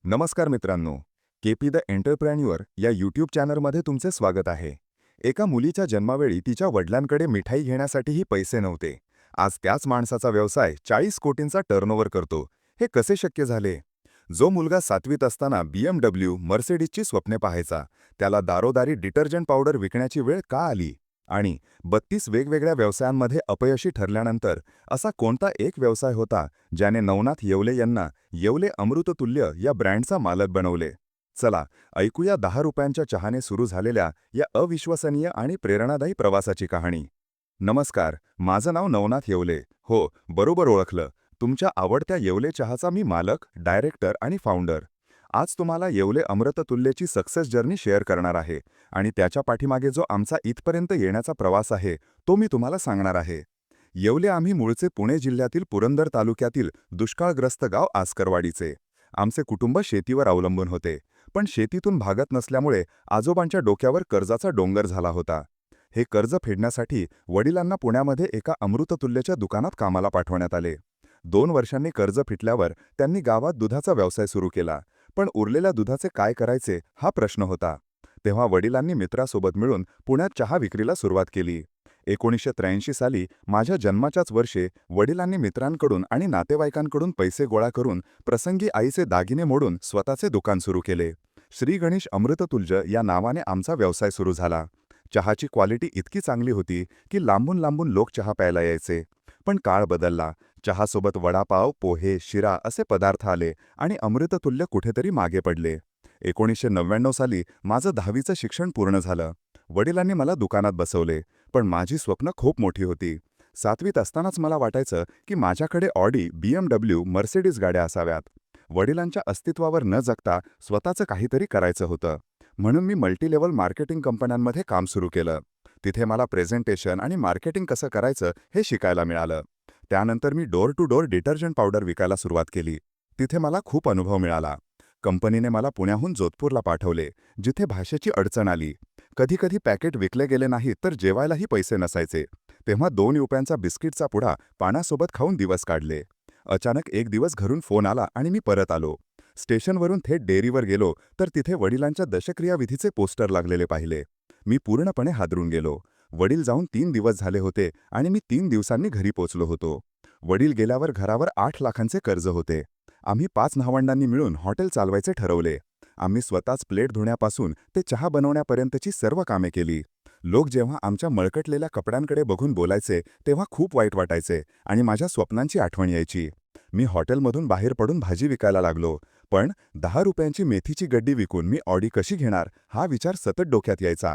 नमस्कार मित्रांनो, KP the entrepreneur या यूट्यूब चॅनलमध्ये तुमचे स्वागत आहे. एका मुलीच्या जन्मावेळी तिच्या वडिलांकडे मिठाई घेण्यासाठीही पैसे नव्हते. आज त्याच माणसाचा व्यवसाय 40 कोटींचा टर्नओव्हर करतो. हे कसे शक्य झाले? जो मुलगा 7वीत असताना BMW, मर्सिडीजची स्वप्ने पाहायचा, त्याला दारोदारी डिटर्जंट पावडर विकण्याची वेळ का आली? आणि 32 वेगवेगळ्या व्यवसायांमध्ये अपयशी ठरल्यानंतर असा कोणता एक व्यवसाय होता ज्याने नवनाथ येवले यांना येवले अमृततुल्य या ब्रँडचा मालक बनवले? चला ऐकूया 10 रुपयांच्या चहाने सुरू झालेल्या या अविश्वसनीय आणि प्रेरणादायी प्रवासाची कहाणी. नमस्कार, माझं नाव नवनाथ येवले. हो, बरोबर ओळखलं. तुमच्या आवडत्या येवले चहाचा मी मालक, डायरेक्टर आणि फाउंडर. आज तुम्हाला येवले अमृततुल्यची सक्सेस जर्नी शेअर करणार आहे आणि त्याच्या पाठीमागे जो आमचा इथपर्यंत येण्याचा प्रवास आहे तो मी तुम्हाला सांगणार आहे. येवले आम्ही मूळचे पुणे जिल्ह्यातील पुरंदर तालुक्यातील दुष्काळग्रस्त गाव आस्करवाडीचे. आमचे कुटुंब शेतीवर अवलंबून होते, पण शेतीतून भागत नसल्यामुळे आजोबांच्या डोक्यावर कर्जाचा डोंगर झाला होता. हे कर्ज फेडण्यासाठी वडिलांना पुण्यामध्ये एका अमृततुल्यच्या दुकानात कामाला पाठवण्यात आले. 2 वर्षांनी कर्ज फिटल्यावर त्यांनी गावात दुधाचा व्यवसाय सुरू केला, पण उरलेल्या दुधाचे काय करायचे हा प्रश्न होता. तेव्हा वडिलांनी मित्रासोबत मिळून पुण्यात चहा विक्रीला सुरुवात केली. 1983 साली माझ्या जन्माच्याच वर्षी वडिलांनी मित्रांकडून आणि नातेवाईकांकडून पैसे गोळा करून प्रसंगी आईचे दागिने मोडून स्वतःचे दुकान सुरू केले. श्री गणेश अमृततुल्य या नावाने आमचा व्यवसाय सुरू झाला. चहाची क्वालिटी इतकी चांगली होती की लांबून लांबून लोक चहा प्यायला यायचे. पण काळ बदलला. चहासोबत वडापाव, पोहे, शिरा असे पदार्थ आले आणि अमृततुल्य कुठेतरी मागे पडले. 1999 साली माझं 10वीचं शिक्षण पूर्ण झालं. वडिलांनी मला दुकानात बसवले, पण माझी स्वप्न खूप मोठी होती. 7वीत असतानाच मला वाटायचं की माझ्याकडे ऑडी, BMW, मर्सिडीज गाड्या असाव्यात. वडिलांच्या अस्तित्वावर न जगता स्वतःचं काहीतरी करायचं होतं. म्हणून मी मल्टीलेव्हल मार्केटिंग कंपन्यांमध्ये काम सुरू केलं. तिथे मला प्रेझेंटेशन आणि मार्केटिंग कसं करायचं हे शिकायला मिळालं. त्यानंतर मी door to door detergent powder विकायला सुरुवात केली. तिथे मला खूप अनुभव मिळाला. कंपनीने मला पुण्याहून जोधपूरला पाठवले, जिथे भाषेची अडचण आली. कधी पॅकेट विकले गेले नाहीत तर जेवायलाही पैसे नसायचे. तेव्हा 2 रुपयांचा बिस्किटचा पुडा पाण्यासोबत खाऊन दिवस काढले. अचानक एक दिवस घरून फोन आला आणि मी परत आलो. स्टेशनवरून थेट डेअरीवर गेलो तर तिथे वडिलांच्या दशक्रियाविधीचे पोस्टर लागलेले पाहिले. मी पूर्णपणे हादरून गेलो. वडील जाऊन 3 दिवस झाले होते आणि मी 3 दिवसांनी घरी पोचलो होतो. वडील गेल्यावर घरावर 8 लाखांचे कर्ज होते. आम्ही 5 भावंडांनी मिळून हॉटेल चालवायचे ठरवले. आम्ही स्वतःच प्लेट धुण्यापासून ते चहा बनवण्यापर्यंतची सर्व कामे केली. लोक जेव्हा आमच्या मळकटलेल्या कपड्यांकडे बघून बोलायचे तेव्हा खूप वाईट वाटायचे आणि माझ्या स्वप्नांची आठवण यायची. मी हॉटेलमधून बाहेर पडून भाजी विकायला लागलो, पण 10 रुपयांची मेथीची गड्डी विकून मी ऑडी कशी घेणार हा विचार सतत डोक्यात यायचा.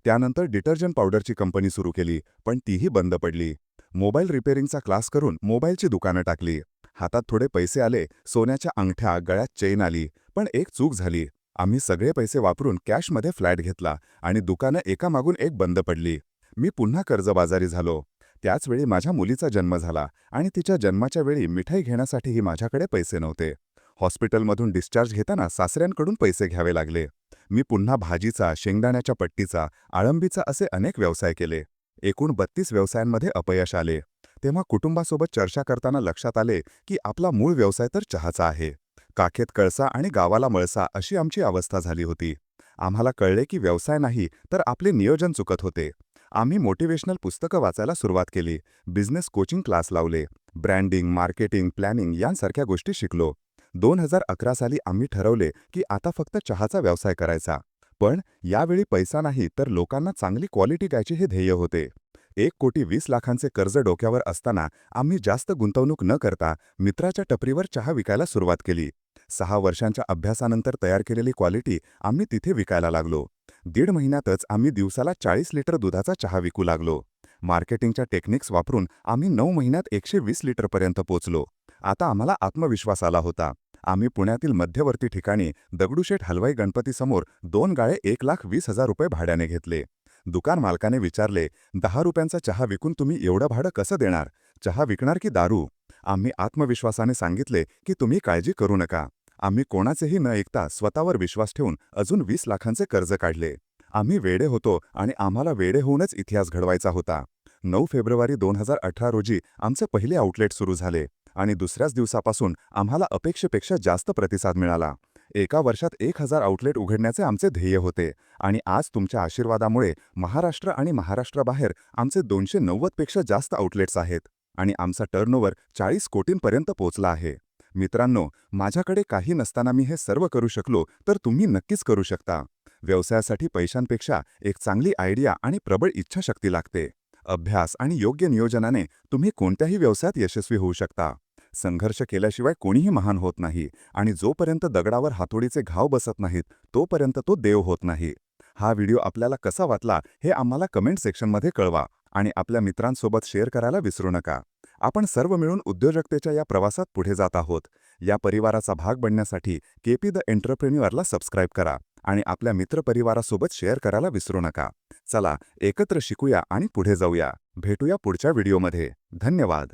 त्यानंतर डिटर्जंट पावडरची कंपनी सुरू केली, पण तीही बंद पडली. मोबाईल रिपेअरिंगचा क्लास करून मोबाईलची दुकानं टाकली. हातात थोडे पैसे आले, सोन्याच्या अंगठ्या, गळ्यात चेन आली. पण एक चूक झाली. आम्ही सगळे पैसे वापरून कॅशमध्ये फ्लॅट घेतला आणि दुकानं एकामागून एक बंद पडली. मी पुन्हा कर्जबाजारी झालो. त्याचवेळी माझ्या मुलीचा जन्म झाला आणि तिच्या जन्माच्या वेळी मिठाई घेण्यासाठीही माझ्याकडे पैसे नव्हते. हॉस्पिटलमधून डिस्चार्ज घेताना सासऱ्यांकडून पैसे घ्यावे लागले. मी पुन्हा भाजीचा, शेंगदाण्याच्या पट्टीचा, आळंबीचा असे अनेक व्यवसाय केले. एकूण 32 व्यवसायांमध्ये अपयश आले. तेव्हा कुटुंबासोबत चर्चा करताना लक्षात आले की आपला मूळ व्यवसाय तर चहाचा आहे. काखेत कळसा आणि गावाला मळसा अशी आमची अवस्था झाली होती. आम्हाला कळले की व्यवसाय नाही तर आपले नियोजन चुकत होते. आम्ही मोटिवेशनल पुस्तकं वाचायला सुरुवात केली. बिझनेस कोचिंग क्लास लावले. ब्रँडिंग, मार्केटिंग, प्लॅनिंग यांसारख्या गोष्टी शिकलो. 2011 साली आम्ही ठरवले की आता फक्त चहाचा व्यवसाय करायचा. पण यावेळी पैसा नाही तर लोकांना चांगली क्वालिटी द्यायची हे ध्येय होते. 1,20,00,000चे कर्ज डोक्यावर असताना आम्ही जास्त गुंतवणूक न करता मित्राच्या टपरीवर चहा विकायला सुरुवात केली. 6 वर्षांच्या अभ्यासानंतर तयार केलेली क्वालिटी आम्ही तिथे विकायला लागलो. 1.5 महिन्यातच आम्ही दिवसाला 40 लिटर दुधाचा चहा विकू लागलो. मार्केटिंगच्या टेक्निक्स वापरून आम्ही 9 महिन्यात 120 लिटरपर्यंत पोचलो. आता आम्हाला आत्मविश्वास आला होता. आम्ही पुण्यातील मध्यवर्ती ठिकाणी दगडूशेठ हलवाई गणपतीसमोर 2 गाळे 1,20,000 रुपये भाड्याने घेतले. दुकान मालकाने विचारले, 10 रुपयांचा चहा विकून तुम्ही एवढं भाडं कसं देणार? चहा विकणार की दारू? आम्ही आत्मविश्वासाने सांगितले की तुम्ही काळजी करू नका. आम्ही कोणाचेही न ऐकता स्वतःवर विश्वास ठेवून अजून 20 लाखांचे कर्ज काढले. आम्ही वेडे होतो आणि आम्हाला वेडे होऊनच इतिहास घडवायचा होता. 9 फेब्रुवारी 2018 रोजी आमचे पहिले आउटलेट सुरू झाले आणि दुसऱ्याच दिवसापासून आम्हाला अपेक्षेपेक्षा जास्त प्रतिसाद मिळाला. एका वर्षात 1000 आउटलेट उघडण्याचे आमचे ध्येय होते आणि आज तुमच्या आशीर्वादामुळे महाराष्ट्र आणि महाराष्ट्राबाहेर आमचे 290 पेक्षा जास्त आउटलेट्स आहेत आणि आमचा टर्नओव्हर 40 कोटींपर्यंत पोहोचला आहे. मित्रांनो, माझ्याकडे काही नसताना मी हे सर्व करू शकलो तर तुम्ही नक्कीच करू शकता. व्यवसायासाठी पैशांपेक्षा एक चांगली आयडिया आणि प्रबळ इच्छाशक्ती लागते. अभ्यास आणि योग्य नियोजनाने तुम्ही कोणत्याही व्यवसायात यशस्वी होऊ शकता. संघर्ष केल्याशिवाय कोणीही महान होत नाही आणि जोपर्यंत दगडावर हातोडीचे घाव बसत नाहीत तोपर्यंत तो देव होत नाही. हा व्हिडिओ आपल्याला कसा वाटला हे आम्हाला कमेंट सेक्शनमध्ये कळवा आणि आपल्या मित्रांसोबत शेअर करायला विसरू नका. आपण सर्व मिळून उद्योजकतेच्या या प्रवासात पुढे जात आहोत. या परिवाराचा भाग बनण्यासाठी केपी द एंटरप्रेन्युअरला सबस्क्राईब करा आणि आपल्या मित्रपरिवारासोबत शेअर करायला विसरू नका. चला एकत्र शिकूया आणि पुढे जाऊया. भेटूया पुढच्या व्हिडिओमध्ये. धन्यवाद.